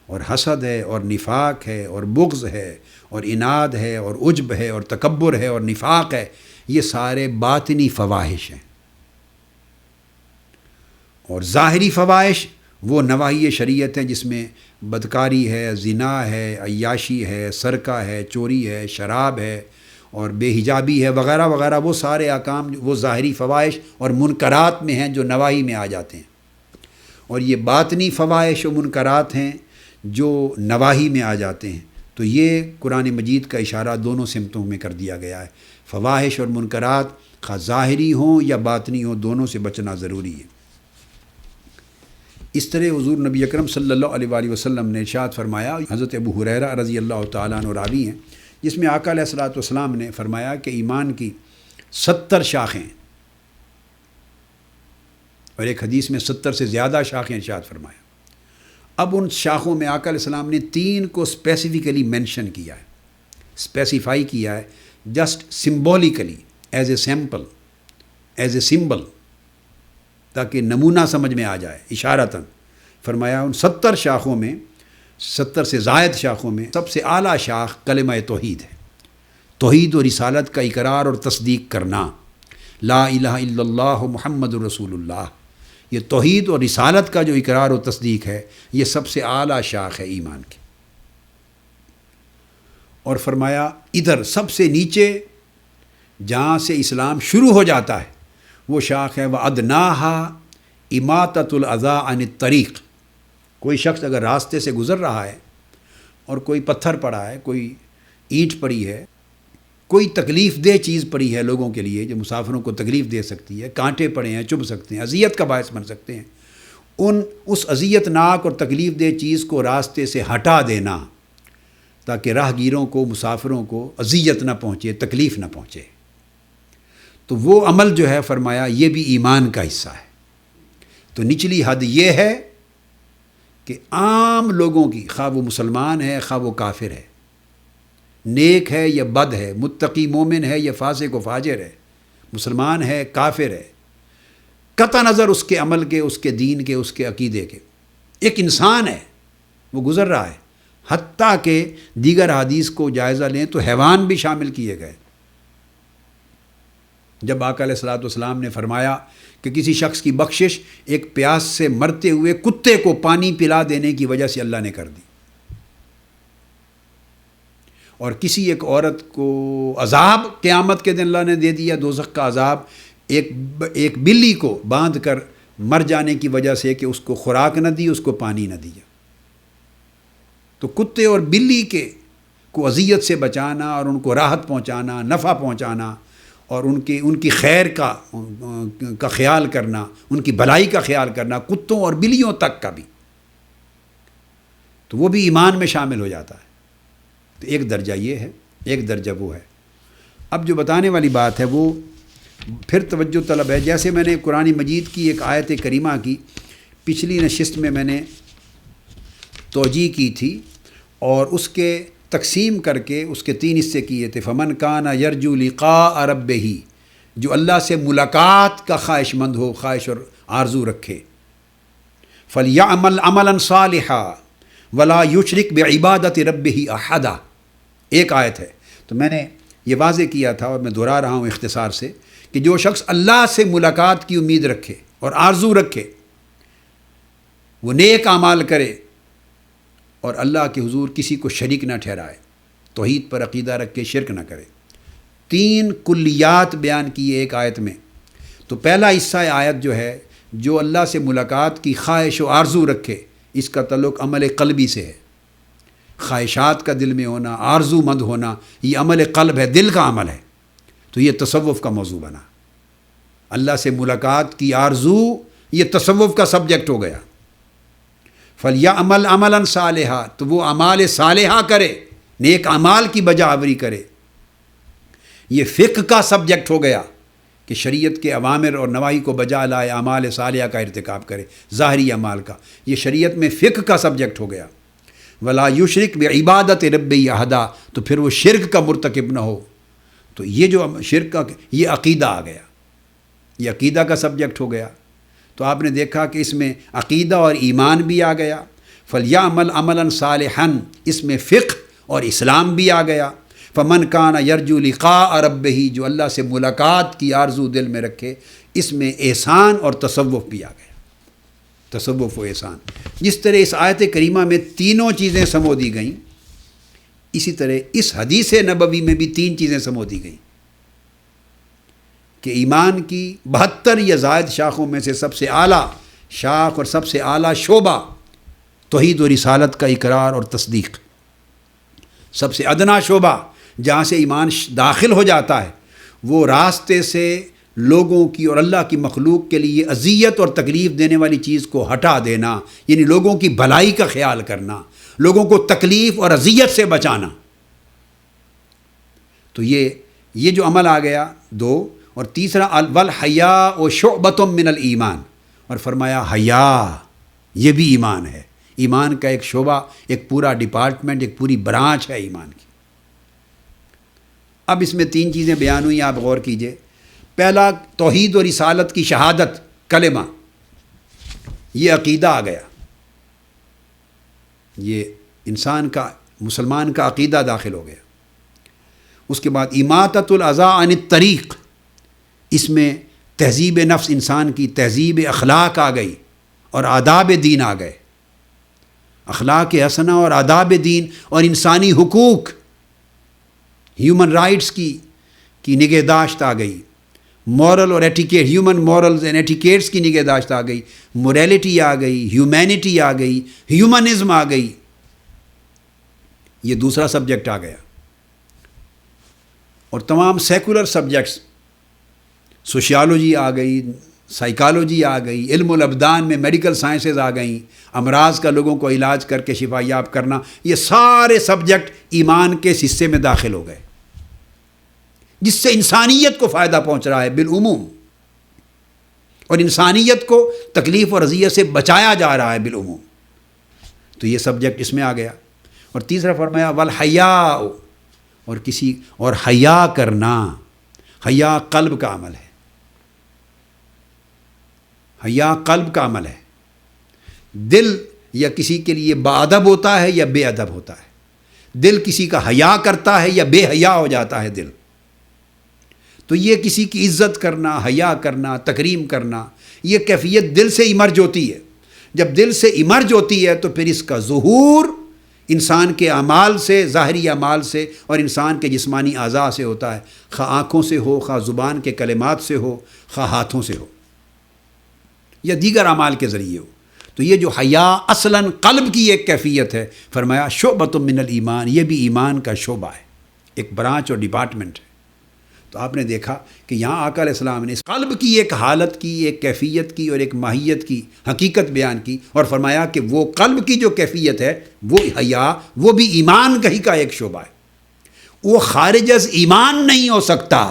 اور حسد ہے اور نفاق ہے اور بغض ہے اور عناد ہے اور عجب ہے اور تکبر ہے اور نفاق ہے، یہ سارے باطنی فواحش ہیں۔ اور ظاہری فواحش وہ نواحی شریعت ہیں جس میں بدکاری ہے، زنا ہے، عیاشی ہے، سرقہ ہے، چوری ہے، شراب ہے اور بے حجابی ہے وغیرہ وغیرہ، وہ سارے احکام وہ ظاہری فواحش اور منکرات میں ہیں جو نواحی میں آ جاتے ہیں، اور یہ باطنی فواحش و منکرات ہیں جو نواحی میں آ جاتے ہیں۔ تو یہ قرآن مجید کا اشارہ دونوں سمتوں میں کر دیا گیا ہے، فواحش اور منکرات خواہ ظاہری ہوں یا باطنی ہوں دونوں سے بچنا ضروری ہے۔ اس طرح حضور نبی اکرم صلی اللہ علیہ وآلہ وسلم نے ارشاد فرمایا، حضرت ابو ہریرہ رضی اللہ تعالیٰ عنہ راوی ہیں، جس میں آقا علیہ الصلوۃ والسلام نے فرمایا کہ ایمان کی 70 شاخیں، اور ایک حدیث میں 70 سے زیادہ شاخیں ارشاد فرمایا۔ اب ان شاخوں میں آقا علیہ السلام نے 3 کو اسپیسیفکلی مینشن کیا ہے، اسپیسیفائی کیا ہے، just symbolically, as a sample, as a symbol, تاکہ نمونہ سمجھ میں آ جائے اشارتاً۔ فرمایا ان 70 شاخوں میں، 70 سے زائد شاخوں میں سب سے اعلیٰ شاخ کلمہ توحید ہے، توحید و رسالت کا اقرار اور تصدیق کرنا، لا الہ الا اللہ محمد رسول اللہ، یہ توحید اور رسالت کا جو اقرار و تصدیق ہے، یہ سب سے اعلیٰ شاخ ہے ایمان کی۔ اور فرمایا ادھر سب سے نیچے جہاں سے اسلام شروع ہو جاتا ہے وہ شاخ ہے وَأَدْنَاهَا إِمَاطَةُ الْأَذَىٰ عَنِ الطَّرِيقِ۔ کوئی شخص اگر راستے سے گزر رہا ہے اور کوئی پتھر پڑا ہے، کوئی اینٹ پڑی ہے، کوئی تکلیف دہ چیز پڑی ہے لوگوں کے لیے جو مسافروں کو تکلیف دے سکتی ہے، کانٹے پڑے ہیں، چبھ سکتے ہیں، اذیت کا باعث بن سکتے ہیں، اس اذیت ناک اور تکلیف دہ چیز کو راستے سے ہٹا دینا تاکہ راہ گیروں کو، مسافروں کو اذیت نہ پہنچے، تکلیف نہ پہنچے، تو وہ عمل جو ہے فرمایا یہ بھی ایمان کا حصہ ہے۔ تو نچلی حد یہ ہے کہ عام لوگوں کی، خواہ وہ مسلمان ہے خواہ وہ کافر ہے، نیک ہے یا بد ہے، متقی مومن ہے یا فاسق و فاجر ہے، مسلمان ہے کافر ہے، قطع نظر اس کے عمل کے، اس کے دین کے، اس کے عقیدے کے، ایک انسان ہے وہ گزر رہا ہے، حتیٰ کہ دیگر حدیث کو جائزہ لیں تو حیوان بھی شامل کیے گئے۔ جب آقا علیہ الصلوۃ والسلام نے فرمایا کہ کسی شخص کی بخشش ایک پیاس سے مرتے ہوئے کتے کو پانی پلا دینے کی وجہ سے اللہ نے کر دی، اور کسی ایک عورت کو عذاب قیامت کے دن اللہ نے دے دیا، دوزخ کا عذاب، ایک بلی کو باندھ کر مر جانے کی وجہ سے کہ اس کو خوراک نہ دی، اس کو پانی نہ دیا۔ تو کتے اور بلی کو اذیت سے بچانا اور ان کو راحت پہنچانا، نفع پہنچانا، اور ان کی خیر کا خیال کرنا، ان کی بھلائی کا خیال کرنا، کتوں اور بلیوں تک کا بھی، تو وہ بھی ایمان میں شامل ہو جاتا ہے۔ تو ایک درجہ یہ ہے، ایک درجہ وہ ہے۔ اب جو بتانے والی بات ہے وہ پھر توجہ طلب ہے۔ جیسے میں نے قرآن مجید کی ایک آیت کریمہ کی پچھلی نشست میں نے توجیہ کی تھی، اور اس کے تقسیم کر کے اس کے 3 حصے کیے تھے۔ فمن کان یرجو لقاء ربہ، جو اللہ سے ملاقات کا خواہش مند ہو، خواہش اور آرزو رکھے، فلیعمل عملا صالحا ولا یشرک بعبادت ربہ احدا، ایک آیت ہے۔ تو میں نے یہ واضح کیا تھا اور میں دہرا رہا ہوں اختصار سے کہ جو شخص اللہ سے ملاقات کی امید رکھے اور آرزو رکھے، وہ نیک اعمال کرے اور اللہ کے حضور کسی کو شریک نہ ٹھہرائے، توحید پر عقیدہ رکھ کے شرک نہ کرے۔ 3 کلیات بیان کیے ایک آیت میں۔ تو پہلا حصہ آیت جو ہے، جو اللہ سے ملاقات کی خواہش و آرزو رکھے، اس کا تعلق عمل قلبی سے ہے۔ خواہشات کا دل میں ہونا، آرزو مند ہونا، یہ عمل قلب ہے، دل کا عمل ہے۔ تو یہ تصوف کا موضوع بنا۔ اللہ سے ملاقات کی آرزو یہ تصوف کا سبجیکٹ ہو گیا۔ فَلْيَعْمَلْ عَمَلًا صَالِحًا، تو وہ اعمال صالحہ کرے، نیک اعمال کی بجا آوری کرے۔ یہ فقہ کا سبجیکٹ ہو گیا کہ شریعت کے اوامر اور نواہی کو بجا لائے، اعمال صالحہ کا ارتکاب کرے، ظاہری اعمال کا۔ یہ شریعت میں فقہ کا سبجیکٹ ہو گیا۔ وَلَا يُشْرِكْ بِعِبَادَةِ رَبِّهِ أَحَدًا، تو پھر وہ شرک کا مرتکب نہ ہو۔ تو یہ جو شرک کا، یہ عقیدہ آ گیا، یہ عقیدہ کا سبجیکٹ ہو گیا۔ تو آپ نے دیکھا کہ اس میں عقیدہ اور ایمان بھی آ گیا۔ فَلْيَعْمَلْ عَمَلًا صَالِحًا، اس میں فقہ اور اسلام بھی آ گیا۔ فَمَنْ كَانَ يَرْجُو لِقَاءَ رَبِّهِ، جو اللہ سے ملاقات کی آرزو دل میں رکھے، اس میں احسان اور تصوف بھی آ گیا، تصوف و احسان۔ جس طرح اس آیت کریمہ میں تینوں چیزیں سمو دی گئیں، اسی طرح اس حدیث نبوی میں بھی 3 چیزیں سمو دی گئیں کہ ایمان کی 72 یا زائد شاخوں میں سے سب سے اعلیٰ شاخ اور سب سے اعلیٰ شعبہ توحید و رسالت کا اقرار اور تصدیق، سب سے ادنا شعبہ جہاں سے ایمان داخل ہو جاتا ہے، وہ راستے سے لوگوں کی اور اللہ کی مخلوق کے لیے اذیت اور تکلیف دینے والی چیز کو ہٹا دینا، یعنی لوگوں کی بھلائی کا خیال کرنا، لوگوں کو تکلیف اور اذیت سے بچانا۔ تو یہ جو عمل آ گیا 2، اور تیسرا والحیاء شعبۃ من الایمان، اور فرمایا حیا یہ بھی ایمان ہے، ایمان کا ایک شعبہ، ایک پورا ڈپارٹمنٹ، ایک پوری برانچ ہے ایمان کی۔ اب اس میں 3 چیزیں بیان ہوئی، آپ غور کیجئے۔ پہلا، توحید و رسالت کی شہادت، کلمہ، یہ عقیدہ آ گیا، یہ انسان کا، مسلمان کا عقیدہ داخل ہو گیا۔ اس کے بعد اماطۃ الاذی عن الطریق، اس میں تہذیب نفس انسان کی تہذیب اخلاق آ گئی اور آداب دین آ گئے. اخلاق حسنہ اور آداب دین اور انسانی حقوق، ہیومن رائٹس کی نگہداشت آ گئی. مورل اور etiquette, human morals and etiquettes کی نگہداشت آ گئی. موریلٹی آ گئی، ہیومینٹی آ گئی، ہیومنزم آ گئی. یہ دوسرا سبجیکٹ آ گیا. اور تمام سیکولر سبجیکٹس، سوشیالوجی آ گئی، سائیکالوجی آ گئی، علم الابدان میں میڈیکل سائنسز آ گئیں، امراض کا لوگوں کو علاج کر کے شفا یاب کرنا، یہ سارے سبجیکٹ ایمان کے اس حصے میں داخل ہو گئے جس سے انسانیت کو فائدہ پہنچ رہا ہے بالعموم، اور انسانیت کو تکلیف اور اذیت سے بچایا جا رہا ہے بالعموم. تو یہ سبجیکٹ اس میں آ گیا. اور تیسرا فرمایا والحیاء، اور حیا کرنا. حیا قلب کا عمل ہے. حیا قلب کا عمل ہے. دل یا کسی کے لیے باادب ہوتا ہے یا بے ادب ہوتا ہے. دل کسی کا حیا کرتا ہے یا بے حیا ہو جاتا ہے دل. تو یہ کسی کی عزت کرنا، حیا کرنا، تکریم کرنا، یہ کیفیت دل سے ایمرج ہوتی ہے. جب دل سے ایمرج ہوتی ہے تو پھر اس کا ظہور انسان کے اعمال سے، ظاہری اعمال سے اور انسان کے جسمانی اعضاء سے ہوتا ہے، خواہ آنکھوں سے ہو، خواہ زبان کے کلمات سے ہو، خواہ ہاتھوں سے ہو یا دیگر اعمال کے ذریعے ہو. تو یہ جو حیا اصلاً قلب کی ایک کیفیت ہے، فرمایا شعبۃ من الایمان، یہ بھی ایمان کا شعبہ ہے، ایک برانچ اور ڈپارٹمنٹ ہے. تو آپ نے دیکھا کہ یہاں آقا علیہ السلام نے اس قلب کی ایک حالت کی، ایک کیفیت کی اور ایک ماہیت کی حقیقت بیان کی، اور فرمایا کہ وہ قلب کی جو کیفیت ہے وہ حیا، وہ بھی ایمان کا ہی کا ایک شعبہ ہے. وہ خارج از ایمان نہیں ہو سکتا.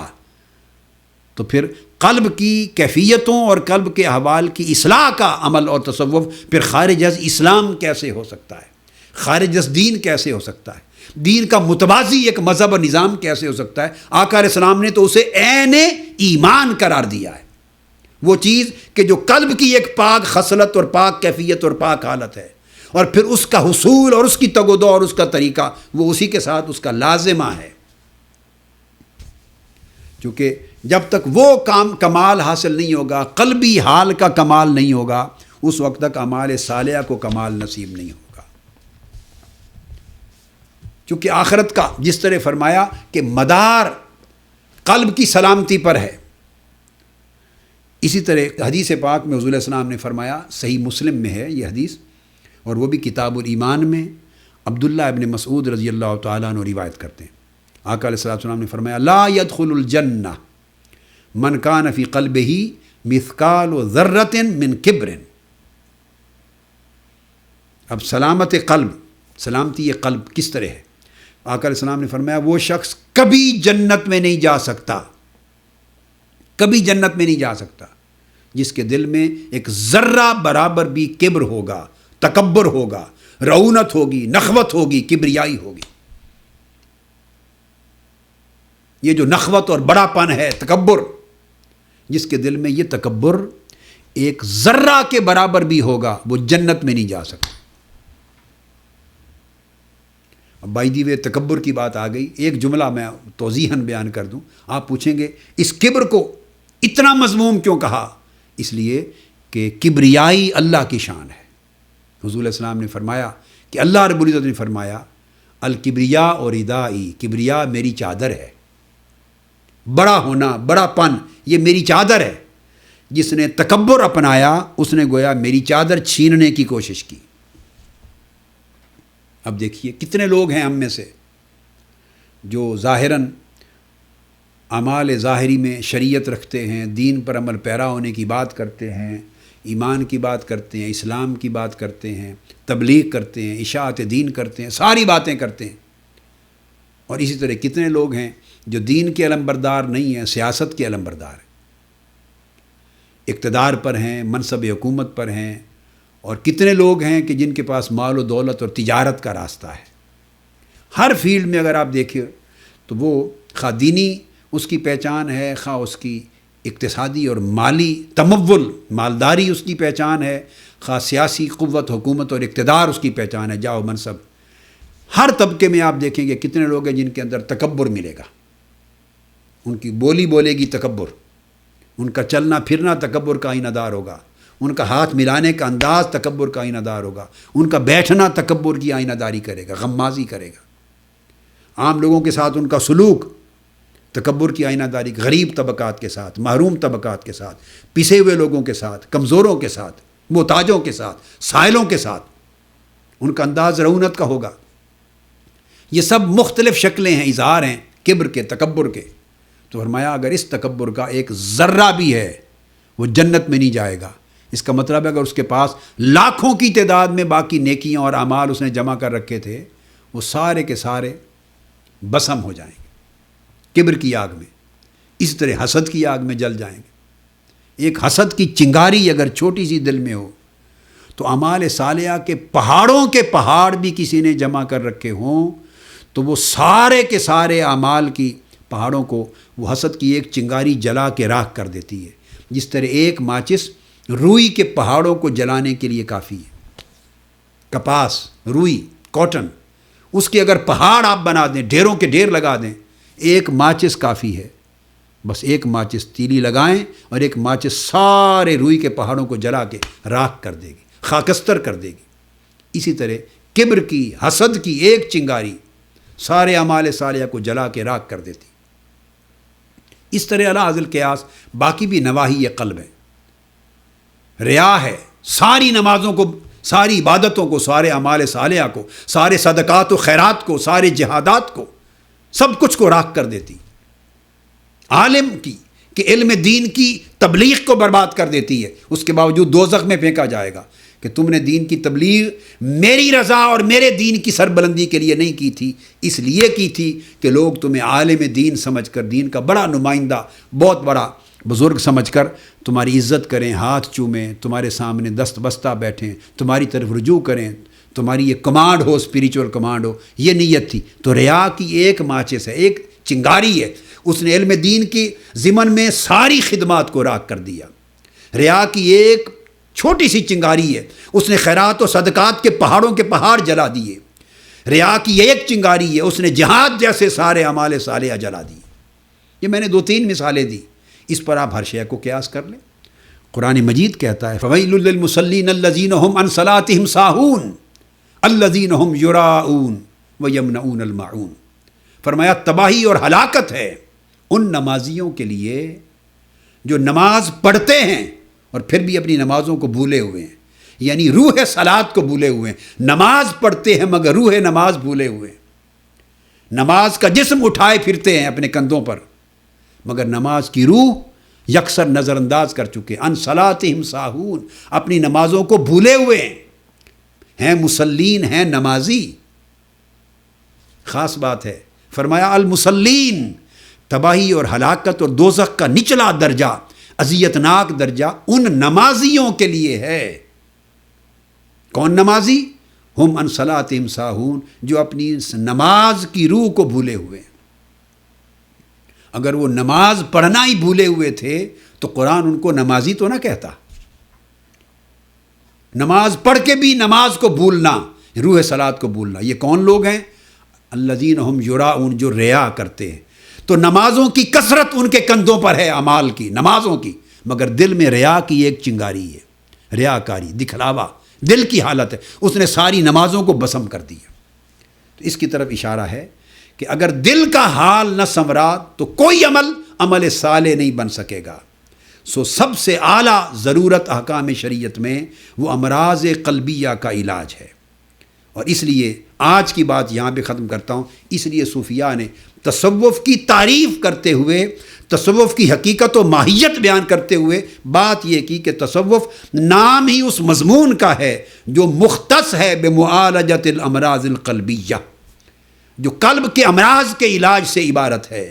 تو پھر قلب کی کیفیتوں اور قلب کے احوال کی اصلاح کا عمل اور تصوف پھر خارج از اسلام کیسے ہو سکتا ہے؟ خارج از دین کیسے ہو سکتا ہے؟ دین کا متوازی ایک مذہب اور نظام کیسے ہو سکتا ہے؟ آقا علیہ السلام نے تو اسے عین ایمان قرار دیا ہے. وہ چیز کہ جو قلب کی ایک پاک خصلت اور پاک کیفیت اور پاک حالت ہے، اور پھر اس کا حصول اور اس کی تگ و دو اور اس کا طریقہ وہ اسی کے ساتھ اس کا لازمہ ہے. چونکہ جب تک وہ کمال حاصل نہیں ہوگا، قلبی حال کا کمال نہیں ہوگا، اس وقت تک اعمال صالحہ کو کمال نصیب نہیں ہوگا. چونکہ آخرت کا جس طرح فرمایا کہ مدار قلب کی سلامتی پر ہے، اسی طرح حدیث پاک میں حضور علیہ السلام نے فرمایا، صحیح مسلم میں ہے یہ حدیث، اور وہ بھی کتاب الایمان میں، عبداللہ ابن مسعود رضی اللہ تعالیٰ عنہ روایت کرتے ہیں. آقا علیہ السلام نے فرمایا لا يدخل الجنہ من کان فی قلبہ مثقال ذرۃ من کبر. اب سلامت قلب، سلامتی یہ قلب کس طرح ہے؟ آقا علیہ السلام نے فرمایا وہ شخص کبھی جنت میں نہیں جا سکتا، کبھی جنت میں نہیں جا سکتا جس کے دل میں ایک ذرہ برابر بھی کبر ہوگا، تکبر ہوگا، رعونت ہوگی، نخوت ہوگی، کبریائی ہوگی. یہ جو نخوت اور بڑا پن ہے، تکبر، جس کے دل میں یہ تکبر ایک ذرہ کے برابر بھی ہوگا، وہ جنت میں نہیں جا سکتا. اب بائی دی وے تکبر کی بات آ گئی، ایک جملہ میں توضیحاً بیان کر دوں. آپ پوچھیں گے اس کبر کو اتنا مذموم کیوں کہا؟ اس لیے کہ کبریائی اللہ کی شان ہے. حضور علیہ السلام نے فرمایا کہ اللہ رب العزت نے فرمایا الکبریا اور ردائی، کبریا میری چادر ہے. بڑا ہونا، بڑا پن یہ میری چادر ہے. جس نے تکبر اپنایا اس نے گویا میری چادر چھیننے کی کوشش کی. اب دیکھیے کتنے لوگ ہیں ہم میں سے جو ظاہراً اعمال ظاہری میں شریعت رکھتے ہیں، دین پر عمل پیرا ہونے کی بات کرتے ہیں، ایمان کی بات کرتے ہیں، اسلام کی بات کرتے ہیں، تبلیغ کرتے ہیں، اشاعت دین کرتے ہیں، ساری باتیں کرتے ہیں. اور اسی طرح کتنے لوگ ہیں جو دین کے علمبردار نہیں ہیں، سیاست کے علمبردار ہیں، اقتدار پر ہیں، منصب حکومت پر ہیں. اور کتنے لوگ ہیں کہ جن کے پاس مال و دولت اور تجارت کا راستہ ہے. ہر فیلڈ میں اگر آپ دیکھیں تو وہ خواہ دینی اس کی پہچان ہے، خواہ اس کی اقتصادی اور مالی تمول مالداری اس کی پہچان ہے، خواہ سیاسی قوت، حکومت اور اقتدار اس کی پہچان ہے، جاؤ منصب. ہر طبقے میں آپ دیکھیں گے کتنے لوگ ہیں جن کے اندر تکبر ملے گا، ان کی بولی بولے گی تکبر. ان کا چلنا پھرنا تکبر کا آئینہ دار ہوگا، ان کا ہاتھ ملانے کا انداز تکبر کا آئینہ دار ہوگا، ان کا بیٹھنا تکبر کی آئینہ داری کرے گا، غمازی کرے گا، عام لوگوں کے ساتھ ان کا سلوک تکبر کی آئینہ داری، غریب طبقات کے ساتھ، محروم طبقات کے ساتھ، پسے ہوئے لوگوں کے ساتھ، کمزوروں کے ساتھ، محتاجوں کے ساتھ، سائلوں کے ساتھ ان کا انداز رعونت کا ہوگا۔ یہ سب مختلف شکلیں ہیں، اظہار ہیں کبر کے، تکبر کے۔ تو فرمایا اگر اس تکبر کا ایک ذرہ بھی ہے وہ جنت میں نہیں جائے گا۔ اس کا مطلب ہے اگر اس کے پاس لاکھوں کی تعداد میں باقی نیکیاں اور اعمال اس نے جمع کر رکھے تھے، وہ سارے کے سارے بسم ہو جائیں گے کبر کی آگ میں، اسی طرح حسد کی آگ میں جل جائیں گے۔ ایک حسد کی چنگاری اگر چھوٹی سی دل میں ہو تو اعمال صالحہ کے پہاڑوں کے پہاڑ بھی کسی نے جمع کر رکھے ہوں تو وہ سارے کے سارے اعمال کی پہاڑوں کو وہ حسد کی ایک چنگاری جلا کے راکھ کر دیتی ہے۔ جس طرح ایک ماچس روئی کے پہاڑوں کو جلانے کے لیے کافی ہے۔ کپاس، روئی، کاٹن، اس کے اگر پہاڑ آپ بنا دیں، ڈھیروں کے ڈھیر لگا دیں، ایک ماچس کافی ہے۔ بس ایک ماچس تیلی لگائیں اور ایک ماچس سارے روئی کے پہاڑوں کو جلا کے راکھ کر دے گی، خاکستر کر دے گی۔ اسی طرح کبر کی، حسد کی ایک چنگاری سارے اعمال صالحہ کو جلا کے راکھ کر دیتی۔ اس طرح علی ذی القیاس باقی بھی نواحی قلب ہے۔ ریا ہے، ساری نمازوں کو، ساری عبادتوں کو، سارے اعمال صالحہ کو، سارے صدقات و خیرات کو، سارے جہادات کو، سب کچھ کو راکھ کر دیتی۔ عالم کی کہ علم دین کی تبلیغ کو برباد کر دیتی ہے، اس کے باوجود دوزخ میں پھینکا جائے گا کہ تم نے دین کی تبلیغ میری رضا اور میرے دین کی سربلندی کے لیے نہیں کی تھی، اس لیے کی تھی کہ لوگ تمہیں عالم دین سمجھ کر، دین کا بڑا نمائندہ، بہت بڑا بزرگ سمجھ کر تمہاری عزت کریں، ہاتھ چومیں، تمہارے سامنے دست بستہ بیٹھیں، تمہاری طرف رجوع کریں، تمہاری یہ کمانڈ ہو، اسپریچول کمانڈ ہو، یہ نیت تھی۔ تو ریا کی ایک ماچس ہے، ایک چنگاری ہے، اس نے علم دین کی ضمن میں ساری خدمات کو راکھ کر دیا۔ ریا کی ایک چھوٹی سی چنگاری ہے، اس نے خیرات و صدقات کے پہاڑوں کے پہاڑ جلا دیے۔ ریا کی ایک چنگاری ہے، اس نے جہاد جیسے سارے اعمال صالحہ جلا دیے۔ یہ میں نے 2-3 مثالیں دی، اس پر آپ ہر شے کو قیاس کر لیں۔ قرآن مجید کہتا ہے فویل للمصلین الذین هم عن صلاتهم ساہون الذین هم یراؤون ویمنعون الماعون۔ فرمایا تباہی اور ہلاکت ہے ان نمازیوں کے لیے جو نماز پڑھتے ہیں اور پھر بھی اپنی نمازوں کو بھولے ہوئے ہیں، یعنی روح صلات کو بھولے ہوئے ہیں۔ نماز پڑھتے ہیں مگر روح نماز بھولے ہوئے ہیں۔ نماز کا جسم اٹھائے پھرتے ہیں اپنے کندھوں پر مگر نماز کی روح یکسر نظر انداز کر چکے۔ ان صلاتہم ساہون، اپنی نمازوں کو بھولے ہوئے ہیں مصلین، ہیں نمازی۔ خاص بات ہے، فرمایا المصلین، تباہی اور ہلاکت اور دوزخ کا نچلا درجہ، اذیتناک درجہ ان نمازیوں کے لیے ہے۔ کون نمازی؟ ہم عن صلاتہم ساہون، جو اپنی نماز کی روح کو بھولے ہوئے ہیں۔ اگر وہ نماز پڑھنا ہی بھولے ہوئے تھے تو قرآن ان کو نمازی تو نہ کہتا۔ نماز پڑھ کے بھی نماز کو بھولنا، روح صلات کو بھولنا، یہ کون لوگ ہیں؟ الذین ہم یراؤون، جو ریا کرتے ہیں۔ تو نمازوں کی کثرت ان کے کندھوں پر ہے، اعمال کی، نمازوں کی، مگر دل میں ریا کی ایک چنگاری ہے، ریاکاری، دکھلاوا، دل کی حالت ہے، اس نے ساری نمازوں کو بسم کر دیا۔ تو اس کی طرف اشارہ ہے کہ اگر دل کا حال نہ سنورا تو کوئی عمل صالح نہیں بن سکے گا۔ سو سب سے اعلیٰ ضرورت احکام شریعت میں وہ امراض قلبیہ کا علاج ہے۔ اور اس لیے آج کی بات یہاں پہ ختم کرتا ہوں۔ اس لیے صوفیاء نے تصوف کی تعریف کرتے ہوئے، تصوف کی حقیقت و ماہیت بیان کرتے ہوئے بات یہ کی کہ تصوف نام ہی اس مضمون کا ہے جو مختص ہے بمعالجۃ الامراض القلبیہ، جو قلب کے امراض کے علاج سے عبارت ہے،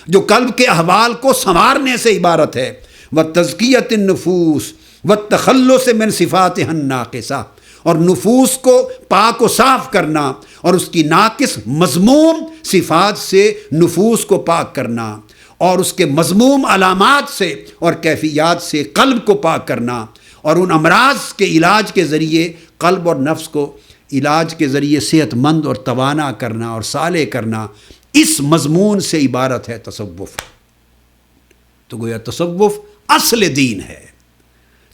جو قلب کے احوال کو سنوارنے سے عبارت ہے، وتزکیۃ النفوس والتخلص من صفاتها الناقصہ، اور نفوس کو پاک و صاف کرنا اور اس کی ناقص مذموم صفات سے نفوس کو پاک کرنا، اور اس کے مذموم علامات سے اور کیفیات سے قلب کو پاک کرنا، اور ان امراض کے علاج کے ذریعے قلب اور نفس کو علاج کے ذریعے صحت مند اور توانا کرنا اور صالح کرنا، اس مضمون سے عبارت ہے تصوف۔ تو گویا تصوف اصل دین ہے،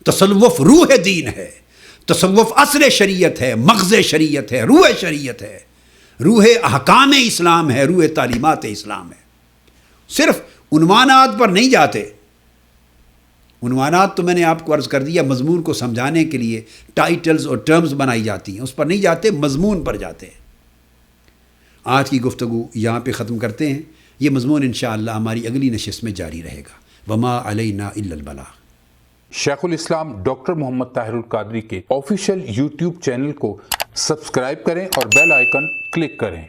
تصوف روح دین ہے، تصوف اصل شریعت ہے، مغز شریعت ہے، روح شریعت ہے، روح احکام اسلام ہے، روح تعلیمات اسلام ہے۔ صرف عنوانات پر نہیں جاتے، عنوانات تو میں نے آپ کو عرض کر دیا، مضمون کو سمجھانے کے لیے ٹائٹلز اور ٹرمز بنائی جاتی ہیں، اس پر نہیں جاتے، مضمون پر جاتے ہیں۔ آج کی گفتگو یہاں پہ ختم کرتے ہیں، یہ مضمون انشاءاللہ ہماری اگلی نشست میں جاری رہے گا۔ وما علینا الا البلاغ۔ شیخ الاسلام ڈاکٹر محمد طاہر القادری کے آفیشیل یوٹیوب چینل کو سبسکرائب کریں اور بیل آئیکن کلک کریں۔